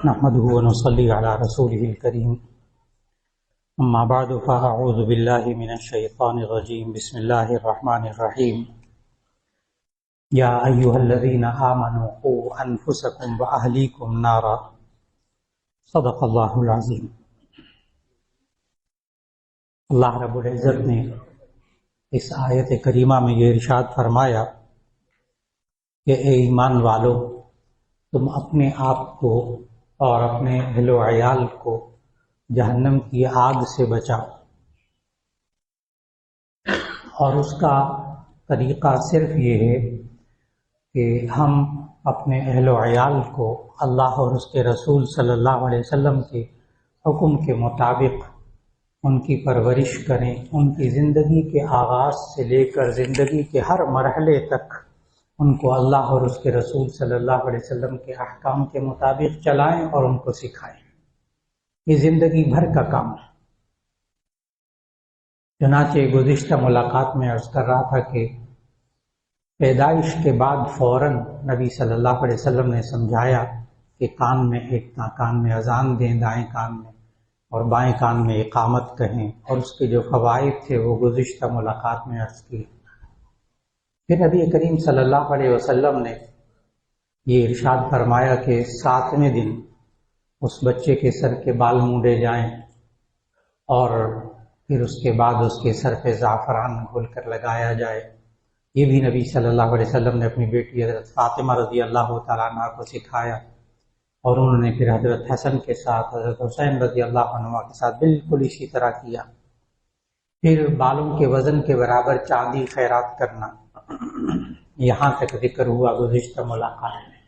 نحمده ونصلي على رسوله الكريم اما بعد فاعوذ بالله من الشيطان الرجيم بسم الله الرحمن الرحيم يا ايها الذين امنوا قوا انفسكم واهليكم نارا صدق اللہ العظیم۔ اللہ رب العزت نے اس آیت کریمہ میں یہ ارشاد فرمایا کہ اے ایمان والو، تم اپنے آپ کو اور اپنے اہل و عیال کو جہنم کی آگ سے بچاؤ، اور اس کا طریقہ صرف یہ ہے کہ ہم اپنے اہل و عیال کو اللہ اور اس کے رسول صلی اللہ علیہ وسلم کے حکم کے مطابق ان کی پرورش کریں، ان کی زندگی کے آغاز سے لے کر زندگی کے ہر مرحلے تک ان کو اللہ اور اس کے رسول صلی اللہ علیہ وسلم کے احکام کے مطابق چلائیں اور ان کو سکھائیں۔ یہ زندگی بھر کا کام ہے۔ چنانچہ گزشتہ ملاقات میں عرض کر رہا تھا کہ پیدائش کے بعد فوراً نبی صلی اللہ علیہ وسلم نے سمجھایا کہ کان میں ایک کان میں اذان دیں، دائیں کان میں، اور بائیں کان میں اقامت کہیں، اور اس کے جو فوائد تھے وہ گزشتہ ملاقات میں عرض کی۔ پھر نبی کریم صلی اللہ علیہ وسلم نے یہ ارشاد فرمایا کہ 7ویں دن اس بچے کے سر کے بال مونڈے جائیں، اور پھر اس کے بعد اس کے سر پہ زعفران گھول کر لگایا جائے۔ یہ بھی نبی صلی اللہ علیہ وسلم نے اپنی بیٹی حضرت فاطمہ رضی اللہ تعالیٰ عنہ کو سکھایا، اور انہوں نے پھر حضرت حسن کے ساتھ، حضرت حسین رضی اللہ عنہ کے ساتھ بالکل اسی طرح کیا۔ پھر بالوں کے وزن کے برابر چاندی خیرات کرنا، یہاں تک ذکر ہوا گزشتہ ملاقات میں۔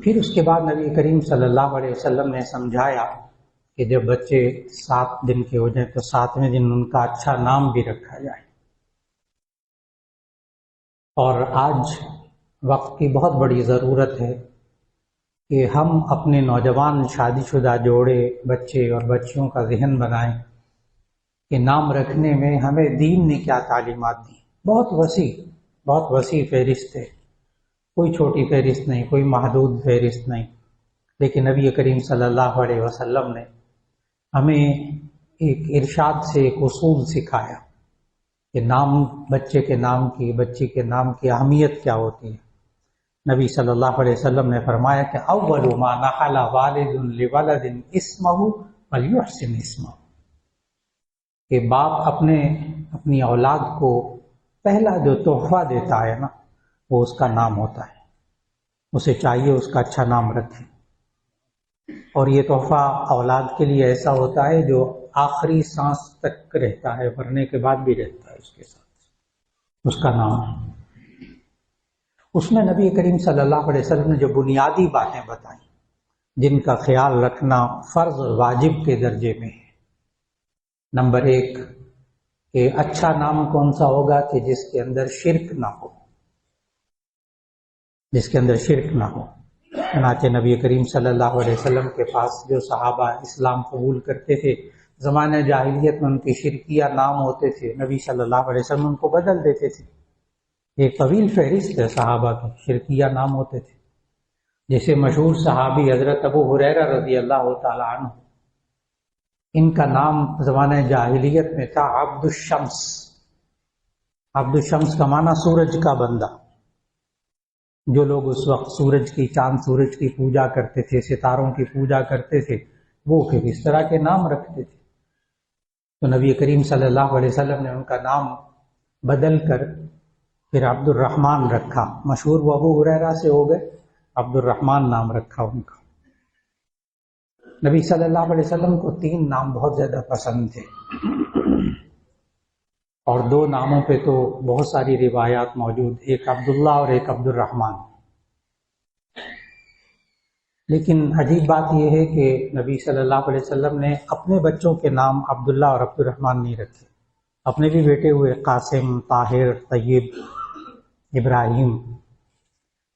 پھر اس کے بعد نبی کریم صلی اللہ علیہ وسلم نے سمجھایا کہ جب بچے 7 دن کے ہو جائیں تو 7ویں دن ان کا اچھا نام بھی رکھا جائے۔ اور آج وقت کی بہت بڑی ضرورت ہے کہ ہم اپنے نوجوان شادی شدہ جوڑے، بچے اور بچیوں کا ذہن بنائیں کہ نام رکھنے میں ہمیں دین نے کیا تعلیمات دی۔ بہت وسیع فہرست ہے، کوئی چھوٹی فہرست نہیں، کوئی محدود فہرست نہیں، لیکن نبی کریم صلی اللہ علیہ وسلم نے ہمیں ایک ارشاد سے ایک اصول سکھایا کہ نام، بچے کے نام کی، بچی کے نام کی اہمیت کیا ہوتی ہے۔ نبی صلی اللہ علیہ وسلم نے فرمایا کہ اول ما نحل والد لولد اسمہ فلیحسن اسمہ، کہ باپ اپنی اولاد کو پہلا جو تحفہ دیتا ہے نا، وہ اس کا نام ہوتا ہے، اسے چاہیے اس کا اچھا نام رکھے۔ اور یہ تحفہ اولاد کے لیے ایسا ہوتا ہے جو آخری سانس تک رہتا ہے، مرنے کے بعد بھی رہتا ہے، اس کے ساتھ اس کا نام ہے۔ اس میں نبی کریم صلی اللہ علیہ وسلم نے جو بنیادی باتیں بتائیں جن کا خیال رکھنا فرض واجب کے درجے میں ہے۔ نمبر 1 کہ اچھا نام کون سا ہوگا کہ جس کے اندر شرک نہ ہو، جس کے اندر شرک نہ ہو۔ چنانچہ نبی کریم صلی اللہ علیہ وسلم کے پاس جو صحابہ اسلام قبول کرتے تھے، زمانہ جاہلیت میں ان کی شرکیہ نام ہوتے تھے، نبی صلی اللہ علیہ وسلم ان کو بدل دیتے تھے۔ ایک طویل فہرست ہے صحابہ کے شرکیہ نام ہوتے تھے، جیسے مشہور صحابی حضرت ابو ہریرہ رضی اللہ تعالی عنہ، ان کا نام زمانہ جاہلیت میں تھا عبد الشمس۔ عبد الشمس کا معنی سورج کا بندہ۔ جو لوگ اس وقت سورج کی، چاند سورج کی پوجا کرتے تھے، ستاروں کی پوجا کرتے تھے، وہ پھر اس طرح کے نام رکھتے تھے۔ تو نبی کریم صلی اللہ علیہ وسلم نے ان کا نام بدل کر پھر عبد الرحمن رکھا۔ مشہور وہ ابو ہریرہ سے ہو گئے، عبد الرحمن نام رکھا ان کا۔ نبی صلی اللہ علیہ وسلم کو 3 نام بہت زیادہ پسند تھے، اور 2 ناموں پہ تو بہت ساری روایات موجود، ایک عبداللہ اور ایک عبد الرحمن۔ لیکن عجیب بات یہ ہے کہ نبی صلی اللہ علیہ وسلم نے اپنے بچوں کے نام عبداللہ اور عبد الرحمن نہیں رکھے۔ اپنے بھی بیٹے ہوئے قاسم، طاہر، طیب، ابراہیم،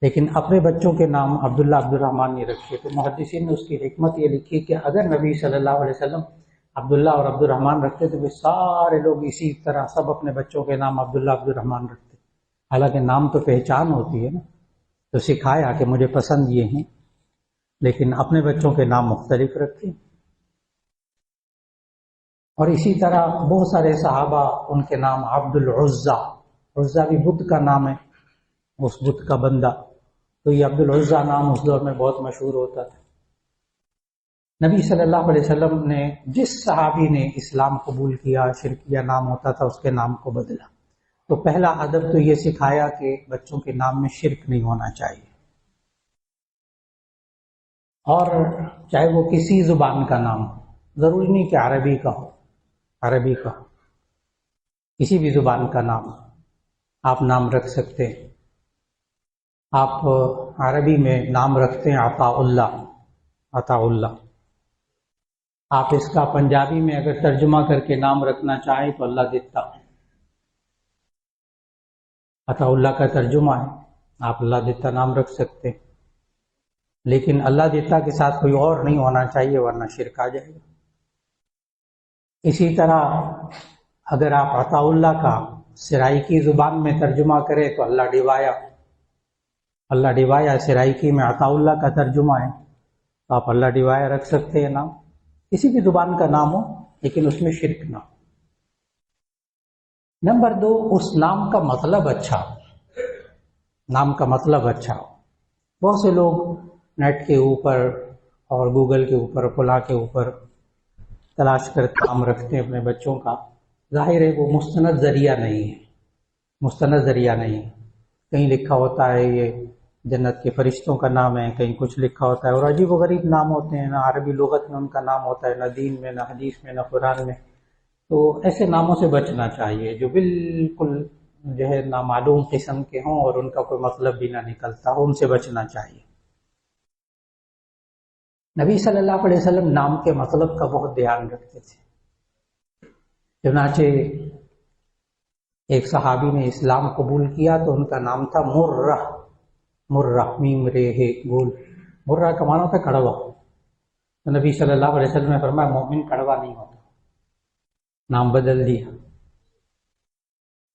لیکن اپنے بچوں کے نام عبداللہ، عبد الرحمن نہیں رکھے۔ تو محدثین نے اس کی حکمت یہ لکھی کہ اگر نبی صلی اللہ علیہ وسلم عبداللہ اور عبد الرحمن رکھتے تو پھر سارے لوگ اسی طرح سب اپنے بچوں کے نام عبداللہ، عبد الرحمن رکھتے۔ حالانکہ نام تو پہچان ہوتی ہے نا، تو سکھایا کہ مجھے پسند یہ ہیں۔ لیکن اپنے بچوں کے نام مختلف رکھے. اور اسی طرح بہت سارے صحابہ ان کے نام عبد العزا، عزا بھی بدھ کا نام ہے، اس بدھ کا بندہ، تو یہ عبد العزا نام اس دور میں بہت مشہور ہوتا تھا. نبی صلی اللہ علیہ وسلم نے جس صحابی نے اسلام قبول کیا، شرکیہ نام ہوتا تھا، اس کے نام کو بدلا. تو پہلا ادب تو یہ سکھایا کہ بچوں کے نام میں شرک نہیں ہونا چاہیے، اور چاہے وہ کسی زبان کا نام ہو، ضروری نہیں کہ عربی کا ہو، عربی کا ہو، کسی بھی زبان کا نام آپ نام رکھ سکتے ہیں. آپ عربی میں نام رکھتے ہیں عطاء اللہ، عطاء اللہ. آپ اس کا پنجابی میں اگر ترجمہ کر کے نام رکھنا چاہیں تو اللہ دیتا. عطاء اللہ کا ترجمہ ہے، آپ اللہ دیتا نام رکھ سکتے ہیں، لیکن اللہ دیتا کے ساتھ کوئی اور نہیں ہونا چاہیے ورنہ شرک آ جائے گا. اسی طرح اگر آپ عطاء اللہ کا سرائیکی زبان میں ترجمہ کریں تو اللہ ڈیوایا، اللہ ڈیوایا سرائیکی میں عطاء اللہ کا ترجمہ ہے، تو آپ اللہ ڈیوایا رکھ سکتے ہیں نام، کسی بھی زبان کا نام ہو لیکن اس میں شرک نہ ہو. نمبر 2، اس نام کا مطلب اچھا ہو، نام کا مطلب اچھا ہو. بہت سے لوگ نیٹ کے اوپر اور گوگل کے اوپر، فلاں کے اوپر تلاش کر نام رکھتے ہیں اپنے بچوں کا. ظاہر ہے وہ مستند ذریعہ نہیں ہے، مستند ذریعہ نہیں ہے. کہیں لکھا ہوتا ہے یہ جنت کے فرشتوں کا نام ہے، کہیں کچھ لکھا ہوتا ہے، اور عجیب و غریب نام ہوتے ہیں، نہ عربی لغت میں ان کا نام ہوتا ہے، نہ دین میں، نہ حدیث میں، نہ قرآن میں. تو ایسے ناموں سے بچنا چاہیے جو بالکل جو ہے نامعلوم قسم کے ہوں اور ان کا کوئی مطلب بھی نہ نکلتا ہو، ان سے بچنا چاہیے. نبی صلی اللہ علیہ وسلم نام کے مطلب کا بہت دھیان رکھتے تھے. چنانچہ ایک صحابی نے اسلام قبول کیا تو ان کا نام تھا مرہ، مرہ، میم رے ہے گول. مرہ کا معنی تھا کڑوا. تو نبی صلی اللہ علیہ وسلم نے فرمایا مومن کڑوا نہیں ہوتا، نام بدل دیا.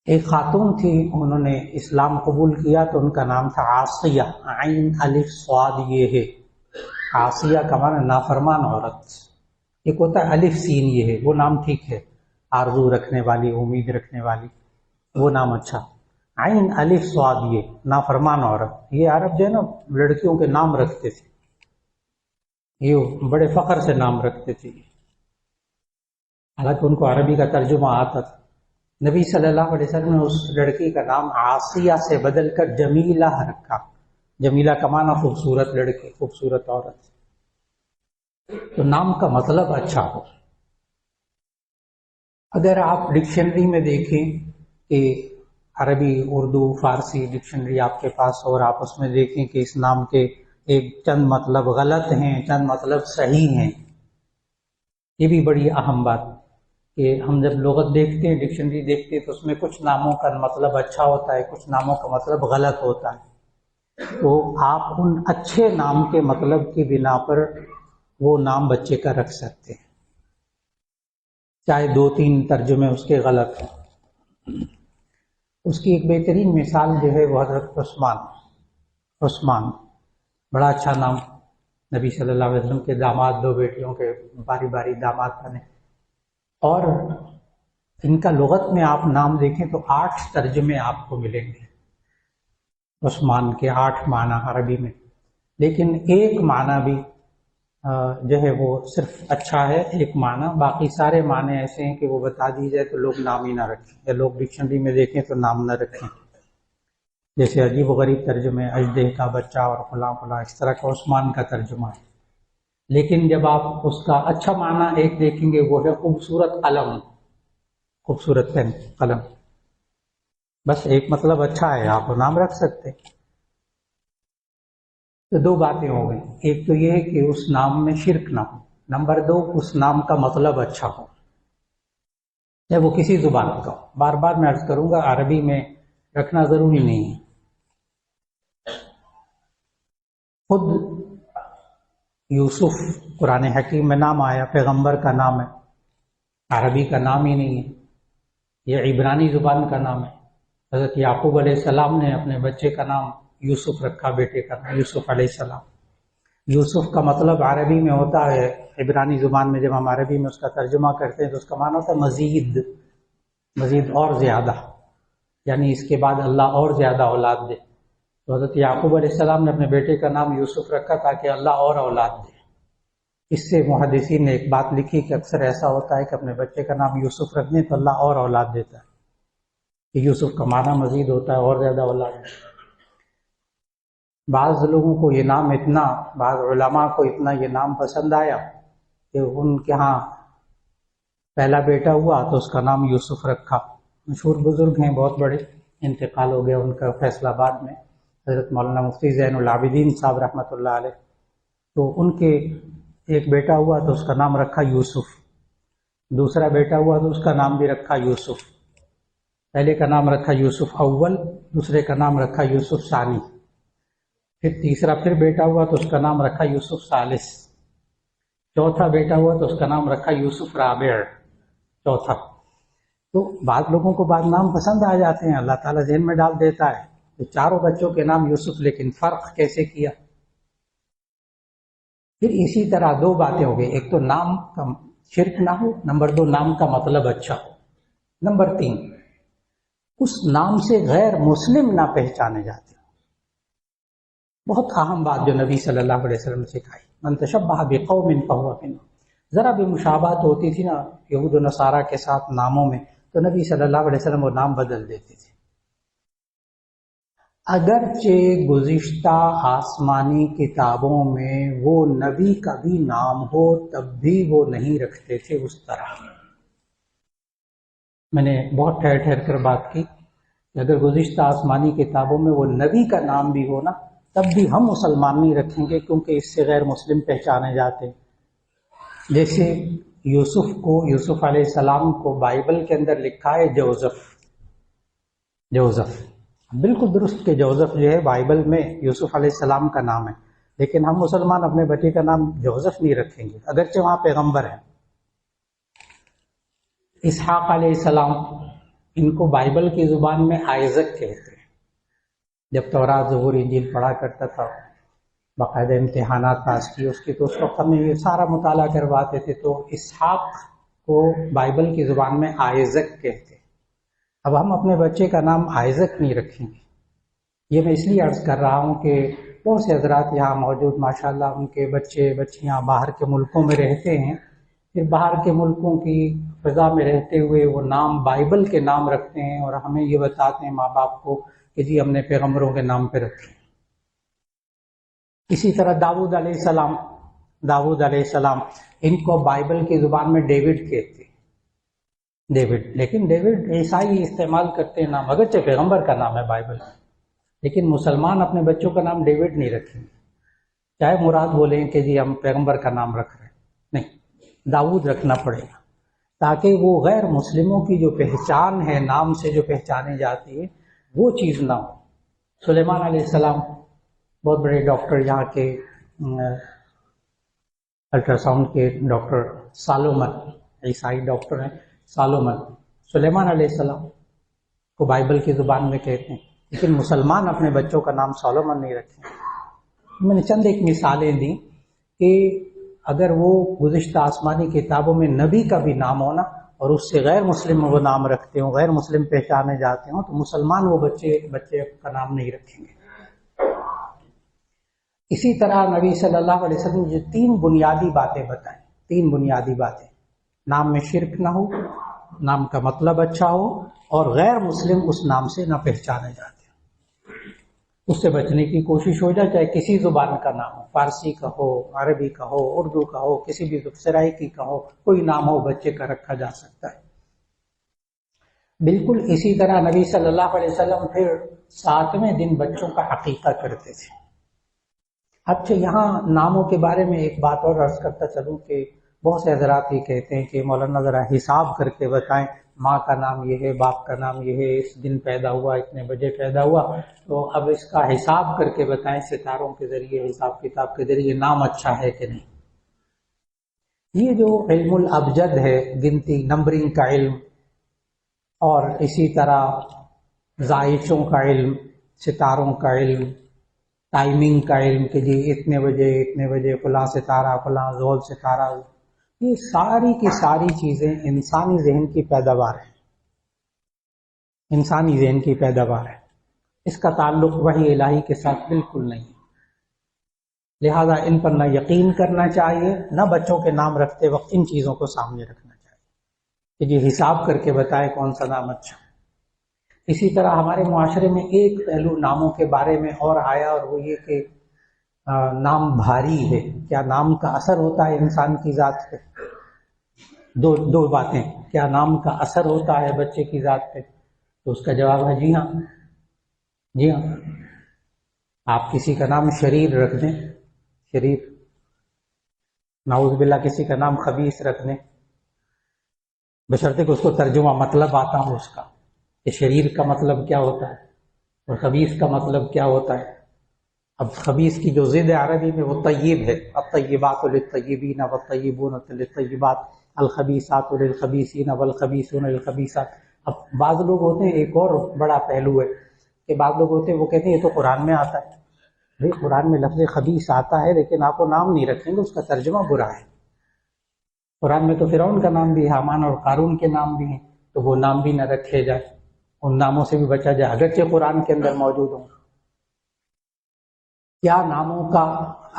ایک خاتون تھی، انہوں نے اسلام قبول کیا تو ان کا نام تھا عاصیہ، عین الف صاد یہ ہے. عاصیہ کا معنی نافرمان عورت. ایک ہوتا ہے الف سین یہ ہے، وہ نام ٹھیک ہے، آرزو رکھنے والی، امید رکھنے والی، وہ نام اچھا. عین الف صاد یہ نافرمان عورت. یہ عرب جو ہے نا لڑکیوں کے نام رکھتے تھے، یہ بڑے فخر سے نام رکھتے تھے، حالانکہ ان کو عربی کا ترجمہ آتا تھا. نبی صلی اللہ علیہ وسلم نے اس لڑکی کا نام عاصیہ سے بدل کر جمیلہ رکھا. جمیلہ کا معنی خوبصورت لڑکی، خوبصورت عورت. تو نام کا مطلب اچھا ہو. اگر آپ ڈکشنری میں دیکھیں کہ عربی، اردو، فارسی ڈکشنری آپ کے پاس ہو اور آپ اس میں دیکھیں کہ اس نام کے ایک چند مطلب غلط ہیں، چند مطلب صحیح ہیں. یہ بھی بڑی اہم بات کہ ہم جب لغت دیکھتے ہیں، ڈکشنری دیکھتے ہیں، تو اس میں کچھ ناموں کا مطلب اچھا ہوتا ہے، کچھ ناموں کا مطلب غلط ہوتا ہے. تو آپ ان اچھے نام کے مطلب کی بنا پر وہ نام بچے کا رکھ سکتے ہیں، چاہے 2-3 ترجمے اس کے غلط ہوں. اس کی ایک بہترین مثال جو ہے وہ حضرت عثمان. عثمان بڑا اچھا نام. نبی صلی اللہ علیہ وسلم کے داماد، 2 بیٹیوں کے باری باری داماد بنے، اور ان کا لغت میں آپ نام دیکھیں تو 8 ترجمے آپ کو ملیں گے. عثمان کے 8 معنی عربی میں، لیکن ایک معنی بھی جو ہے وہ صرف اچھا ہے، ایک معنی. باقی سارے معنی ایسے ہیں کہ وہ بتا دی جائے تو لوگ نام ہی نہ رکھیں، یا لوگ ڈکشنری میں دیکھیں تو نام نہ رکھیں. جیسے عجیب و غریب ترجمے، اژدہے کا بچہ اور فلاں فلاں، اس طرح کا عثمان کا ترجمہ ہے. لیکن جب آپ اس کا اچھا معنی ایک دیکھیں گے، وہ ہے خوبصورت قلم، خوبصورت پین، قلم. بس ایک مطلب اچھا ہے، آپ نام رکھ سکتے. تو 2 باتیں ہو گئی. ایک تو یہ ہے کہ اس نام میں شرک نہ ہو. نمبر 2، اس نام کا مطلب اچھا ہو، چاہے وہ کسی زبان کا ہو. بار بار میں عرض کروں گا عربی میں رکھنا ضروری نہیں ہے. خود یوسف قرآن حکیم میں نام آیا، پیغمبر کا نام ہے، عربی کا نام ہی نہیں ہے، یہ عبرانی زبان کا نام ہے. حضرت یعقوب علیہ السلام نے اپنے بچے کا نام یوسف رکھا، بیٹے کا نام یوسف علیہ السلام. یوسف کا مطلب عربی میں ہوتا ہے، عبرانی زبان میں جب ہم عربی میں اس کا ترجمہ کرتے ہیں تو اس کا معنی ہوتا ہے مزید، مزید اور زیادہ، یعنی اس کے بعد اللہ اور زیادہ اولاد دے۔ تو حضرت یعقوب علیہ السلام نے اپنے بیٹے کا نام یوسف رکھا تاکہ اللہ اور اولاد دے۔ اس سے محدثین نے ایک بات لکھی کہ اکثر ایسا ہوتا ہے کہ اپنے بچے کا نام یوسف رکھ دیں تو اللہ اور اولاد دیتا ہے، کہ یوسف کا معنی مزید ہوتا ہے اور زیادہ اولاد دے۔ بعض لوگوں کو یہ نام اتنا، بعض علماء کو اتنا یہ نام پسند آیا کہ ان کے ہاں پہلا بیٹا ہوا تو اس کا نام یوسف رکھا۔ مشہور بزرگ ہیں بہت بڑے، انتقال ہو گیا ان کا فیصل آباد میں، حضرت مولانا مفتی زین العابدین صاحب رحمۃ اللہ علیہ۔ تو ان کے ایک بیٹا ہوا تو اس کا نام رکھا یوسف، دوسرا بیٹا ہوا تو اس کا نام بھی رکھا یوسف۔ پہلے کا نام رکھا یوسف اول، دوسرے کا نام رکھا یوسف ثانی، پھر تیسرا پھر بیٹا ہوا تو اس کا نام رکھا یوسف ثالث، چوتھا بیٹا ہوا تو اس کا نام رکھا یوسف رابع، چوتھا۔ تو بعض لوگوں کو بعض نام پسند آ جاتے ہیں، اللہ تعالیٰ ذہن میں ڈال دیتا ہے۔ تو چاروں بچوں کے نام یوسف، لیکن فرق کیسے کیا؟ پھر اسی طرح دو باتیں ہو گئی، ایک تو نام کا شرک نہ ہو، نمبر دو نام کا مطلب اچھا ہو، نمبر تین اس نام سے غیر مسلم نہ پہچانے جاتے۔ بہت اہم بات جو نبی صلی اللہ علیہ وسلم نے سکھائی، من تشبہ بقوم فہو منہم۔ ذرا بھی مشابہت ہوتی تھی نا یہود و نصارہ کے ساتھ ناموں میں تو نبی صلی اللہ علیہ وسلم وہ نام بدل دیتے تھے۔ اگرچہ گزشتہ آسمانی کتابوں میں وہ نبی کا بھی نام ہو تب بھی وہ نہیں رکھتے تھے اس طرح۔ میں نے بہت ٹھہر ٹھہر کر بات کی کہ اگر گزشتہ آسمانی کتابوں میں وہ نبی کا نام بھی ہو نا تب بھی ہم مسلمان نہیں رکھیں گے، کیونکہ اس سے غیر مسلم پہچانے جاتے ہیں۔ جیسے یوسف علیہ السلام کو بائبل کے اندر لکھا ہے جوزف، بالکل درست کہ جوزف جو ہے بائبل میں یوسف علیہ السلام کا نام ہے، لیکن ہم مسلمان اپنے بچے کا نام جوزف نہیں رکھیں گے، اگرچہ وہاں پیغمبر ہیں۔ اسحاق علیہ السلام، ان کو بائبل کی زبان میں آئزک کہتے ہیں۔ جب تورات زبور انجیل پڑھا کرتا تھا، باقاعدہ امتحانات پاس کی اس کی، تو اس وقت ہمیں یہ سارا مطالعہ کرواتے تھے، تو اسحاق کو بائبل کی زبان میں آئزک کہتے ہیں۔ اب ہم اپنے بچے کا نام آئزک نہیں رکھیں گے۔ یہ میں اس لیے عرض کر رہا ہوں کہ بہت سے حضرات یہاں موجود ماشاءاللہ ان کے بچے بچیاں باہر کے ملکوں میں رہتے ہیں، پھر باہر کے ملکوں کی فضا میں رہتے ہوئے وہ نام بائبل کے نام رکھتے ہیں اور ہمیں یہ بتاتے ہیں ماں باپ کو کہ جی ہم نے پیغمبروں کے نام پہ رکھے۔ اسی طرح داؤد علیہ السلام ان کو بائبل کی زبان میں ڈیوڈ کہتے ہیں، ڈیوڈ، لیکن ڈیوڈ عیسائی استعمال کرتے ہیں نام، اگرچہ پیغمبر کا نام ہے بائبل میں، لیکن مسلمان اپنے بچوں کا نام ڈیوڈ نہیں رکھیں گے، چاہے مراد بولیں کہ جی ہم پیغمبر کا نام رکھ رہے ہیں، نہیں، داؤد رکھنا پڑے گا، تاکہ وہ غیر مسلموں کی جو پہچان ہے نام سے جو پہچانی جاتی ہے وہ چیز نہ ہو۔ سلیمان علیہ السلام بہت بڑے ڈاکٹر، یہاں کے الٹرا ساؤنڈ کے ڈاکٹر سالومن، عیسائی ڈاکٹر ہیں سالومن، سلیمان علیہ السلام کو بائبل کی زبان میں کہتے ہیں، لیکن مسلمان اپنے بچوں کا نام سالومن نہیں رکھیں۔ میں نے چند ایک مثالیں دیں کہ اگر وہ گزشتہ آسمانی کتابوں میں نبی کا بھی نام ہونا اور اس سے غیر مسلم وہ نام رکھتے ہوں، غیر مسلم پہچانے جاتے ہوں، تو مسلمان وہ بچے کا نام نہیں رکھیں گے۔ اسی طرح نبی صلی اللہ علیہ وسلم نے تین بنیادی باتیں بتائیں، تین بنیادی باتیں، نام میں شرک نہ ہو، نام کا مطلب اچھا ہو، اور غیر مسلم اس نام سے نہ پہچانے جاتے ہیں۔ اس سے بچنے کی کوشش ہو جائے، چاہے کسی زبان کا نام ہو، فارسی کا ہو، عربی کا ہو، اردو کا ہو، کسی بھی سرائکی کا ہو، کوئی نام ہو بچے کا رکھا جا سکتا ہے۔ بالکل اسی طرح نبی صلی اللہ علیہ وسلم پھر 7ویں دن بچوں کا عقیقہ کرتے تھے۔ اب یہاں ناموں کے بارے میں ایک بات اور عرض کرتا چلوں کہ بہت سے حضرات یہ کہتے ہیں کہ مولانا ذرا حساب کر کے بتائیں، ماں کا نام یہ ہے، باپ کا نام یہ ہے، اس دن پیدا ہوا، اتنے بجے پیدا ہوا، تو اب اس کا حساب کر کے بتائیں، ستاروں کے ذریعے، حساب کتاب کے ذریعے نام اچھا ہے کہ نہیں۔ یہ جو علم الابجد ہے، گنتی نمبرنگ کا علم، اور اسی طرح زائچوں کا علم، ستاروں کا علم، ٹائمنگ کا علم کہ جی اتنے بجے فلاں ستارہ فلاں زول ستارہ، یہ ساری کی ساری چیزیں انسانی ذہن کی پیداوار ہے، انسانی ذہن کی پیداوار ہے، اس کا تعلق وحی الہی کے ساتھ بالکل نہیں، لہذا ان پر نہ یقین کرنا چاہیے، نہ بچوں کے نام رکھتے وقت ان چیزوں کو سامنے رکھنا چاہیے کہ جی حساب کر کے بتائے کون سا نام اچھا۔ اسی طرح ہمارے معاشرے میں ایک پہلو ناموں کے بارے میں اور آیا، اور وہ یہ کہ نام بھاری ہے، کیا نام کا اثر ہوتا ہے انسان کی ذات پہ؟ دو باتیں، کیا نام کا اثر ہوتا ہے بچے کی ذات پہ؟ تو اس کا جواب ہے جی ہاں، جی ہاں۔ آپ کسی کا نام شریر رکھ دیں، شریر، نعوذ باللہ کسی کا نام خبیث رکھ دیں، بشرطے کہ اس کو ترجمہ مطلب آتا ہو اس کا، کہ شریر کا مطلب کیا ہوتا ہے اور خبیث کا مطلب کیا ہوتا ہے۔ اب خبیث کی جو ضد عربی میں وہ طیب ہے، الطیبات للطیبین والطیبون للطیبات، الخبیثات للخبیثین والخبیثون للخبیثات۔ اب بعض لوگ ہوتے ہیں، ایک اور بڑا پہلو ہے کہ بعض لوگ ہوتے ہیں وہ کہتے ہیں یہ تو قرآن میں آتا ہے، بھائی قرآن میں لفظ خبیث آتا ہے لیکن آپ وہ نام نہیں رکھیں گے، اس کا ترجمہ برا ہے۔ قرآن میں تو فرعون کا نام بھی ہے، حامان اور قارون کے نام بھی ہیں، تو وہ نام بھی نہ رکھے جائے، ان ناموں سے بھی بچا جائے اگرچہ قرآن کے اندر موجود ہوں۔ کیا ناموں کا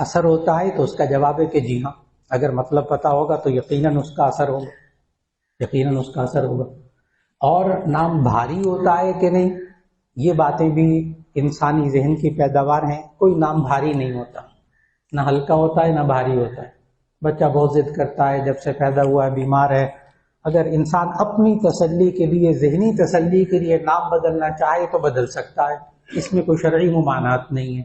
اثر ہوتا ہے؟ تو اس کا جواب ہے کہ جی ہاں، اگر مطلب پتہ ہوگا تو یقیناً اس کا اثر ہوگا، یقیناً اس کا اثر ہوگا۔ اور نام بھاری ہوتا ہے کہ نہیں، یہ باتیں بھی انسانی ذہن کی پیداوار ہیں، کوئی نام بھاری نہیں ہوتا، نہ ہلکا ہوتا ہے نہ بھاری ہوتا ہے۔ بچہ بہت ضد کرتا ہے، جب سے پیدا ہوا ہے بیمار ہے، اگر انسان اپنی تسلی کے لیے، ذہنی تسلی کے لیے نام بدلنا چاہے تو بدل سکتا ہے، اس میں کوئی شرعی ممانعت نہیں ہے،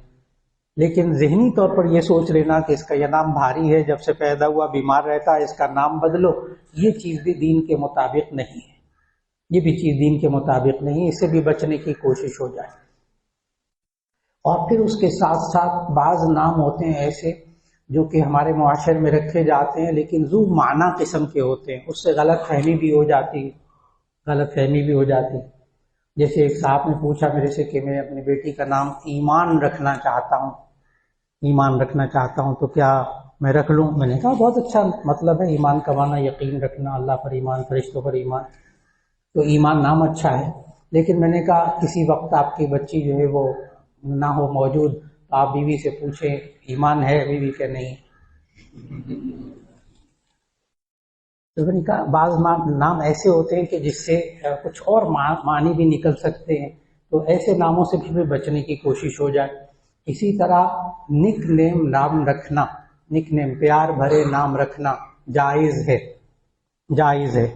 لیکن ذہنی طور پر یہ سوچ لینا کہ اس کا یہ نام بھاری ہے، جب سے پیدا ہوا بیمار رہتا ہے، اس کا نام بدلو، یہ چیز بھی دین کے مطابق نہیں ہے، یہ بھی چیز دین کے مطابق نہیں ہے، اس سے بھی بچنے کی کوشش ہو جائے۔ اور پھر اس کے ساتھ ساتھ بعض نام ہوتے ہیں ایسے جو کہ ہمارے معاشرے میں رکھے جاتے ہیں لیکن ذو معنی قسم کے ہوتے ہیں، اس سے غلط فہمی بھی ہو جاتی ہے، غلط فہمی بھی ہو جاتی ہے۔ جیسے ایک صاحب نے پوچھا میرے سے کہ میں اپنی بیٹی کا نام ایمان رکھنا چاہتا ہوں، ایمان رکھنا چاہتا ہوں تو کیا میں رکھ لوں؟ میں نے کہا بہت اچھا مطلب ہے، ایمان کا معنی یقین رکھنا، اللہ پر ایمان، فرشتوں پر ایمان، تو ایمان نام اچھا ہے، لیکن میں نے کہا کسی وقت آپ کی بچی جو ہے وہ نہ ہو موجود تو آپ بیوی سے پوچھیں ایمان ہے، بیوی کہ نہیں۔ تو میں نے کہا بعض نام ایسے ہوتے ہیں کہ جس سے کچھ اور معنی بھی نکل سکتے ہیں، تو ایسے ناموں سے بھی بچنے کی کوشش ہو جائے۔ اسی طرح نک نیم نام رکھنا، نک نیم پیار بھرے نام رکھنا جائز ہے، جائز ہے۔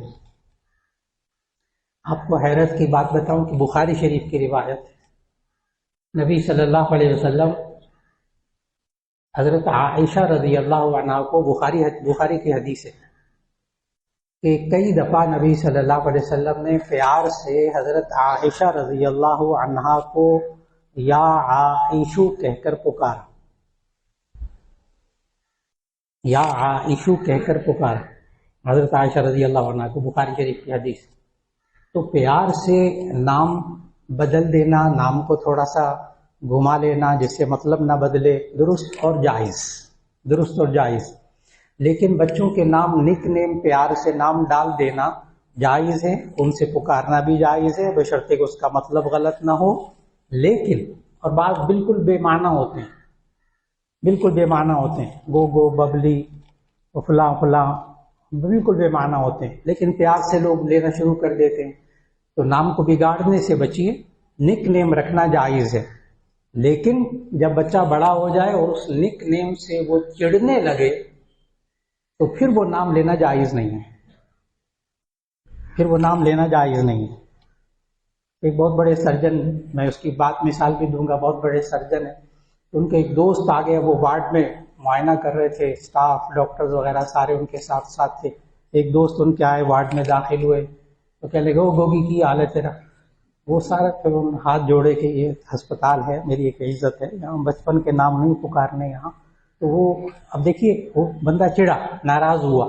آپ کو حیرت کی بات بتاؤں کہ بخاری شریف کی روایت ہے، نبی صلی اللہ علیہ وسلم حضرت عائشہ رضی اللہ عنہا کو، بخاری کی حدیث ہے کہ کئی دفعہ نبی صلی اللہ علیہ وسلم نے پیار سے حضرت عائشہ رضی اللہ عنہا کو یا عائشو کہہ کر پکارا، یا عائشو کہہ کر پکارا حضرت عائشہ رضی اللہ عنہا کو، بخاری شریف کی حدیث۔ تو پیار سے نام بدل دینا، نام کو تھوڑا سا گھما لینا جس سے مطلب نہ بدلے، درست اور جائز، درست اور جائز۔ لیکن بچوں کے نام نک نیم پیار سے نام ڈال دینا جائز ہے، ان سے پکارنا بھی جائز ہے بشرطے کہ اس کا مطلب غلط نہ ہو، لیکن اور بعض بالکل بے معنی ہوتے ہیں، بالکل بے معنی ہوتے ہیں، گو ببلی فلاں فلاں، بالکل بے معنی ہوتے ہیں، لیکن پیار سے لوگ لینا شروع کر دیتے ہیں، تو نام کو بگاڑنے سے بچیے۔ نک نیم رکھنا جائز ہے، لیکن جب بچہ بڑا ہو جائے اور اس نک نیم سے وہ چڑھنے لگے تو پھر وہ نام لینا جائز نہیں ہے، پھر وہ نام لینا جائز نہیں ہے۔ ایک بہت بڑے سرجن، میں اس کی بات مثال بھی دوں گا، بہت بڑے سرجن ہیں، ان کے ایک دوست آ گئے، وہ وارڈ میں معائنہ کر رہے تھے، اسٹاف ڈاکٹرز وغیرہ سارے ان کے ساتھ ساتھ تھے، ایک دوست ان کے آئے، وارڈ میں داخل ہوئے تو کہنے لگے وہ گوگی کی حال ہے تیرا، وہ سارا پھر ان ہاتھ جوڑے کہ یہ ہسپتال ہے، میری ایک عزت ہے، یہاں بچپن کے نام نہیں پکارنے یہاں۔ تو وہ اب دیکھیے وہ بندہ چڑھا، ناراض ہوا۔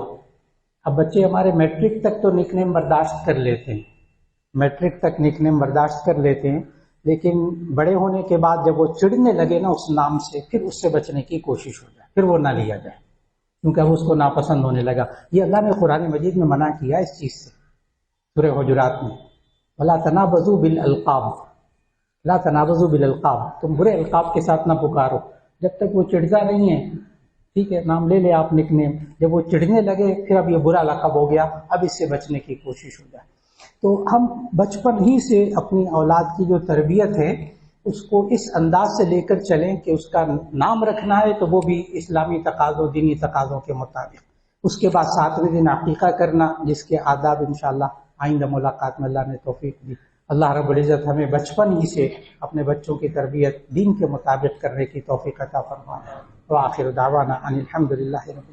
اب بچے ہمارے میٹرک تک تو نک نیم برداشت کر لیتے ہیں، میٹرک تک نک نیم برداشت کر لیتے ہیں، لیکن بڑے ہونے کے بعد جب وہ چڑھنے لگے نا اس نام سے، پھر اس سے بچنے کی کوشش ہو جائے، پھر وہ نہ لیا جائے، کیونکہ اب اس کو ناپسند ہونے لگا۔ یہ اللہ نے قرآن مجید میں منع کیا اس چیز سے، سورہ حجرات میں، وَلَا تَنَابَزُوا بِالْأَلْقَابِ، لا تنابزوا بالالقاب، تم برے القاب کے ساتھ نہ پکارو جب تک وہ چڑھتا نہیں ہے۔ ٹھیک ہے، نام لے لے آپ نک نیم، جب وہ چڑھنے لگے پھر اب یہ برا لقب ہو گیا، اب اس سے بچنے کی کوشش ہو جائے۔ تو ہم بچپن ہی سے اپنی اولاد کی جو تربیت ہے اس کو اس انداز سے لے کر چلیں کہ اس کا نام رکھنا ہے تو وہ بھی اسلامی تقاضوں، دینی تقاضوں کے مطابق۔ اس کے بعد 7ویں دن عقیقہ کرنا، جس کے آداب انشاءاللہ آئندہ ملاقات میں اللہ نے توفیق دی۔ اللہ رب العزت ہمیں بچپن ہی سے اپنے بچوں کی تربیت دین کے مطابق کرنے کی توفیق عطا فرمائے۔ وآخر دعوانا ان الحمد للہ رب العالمین۔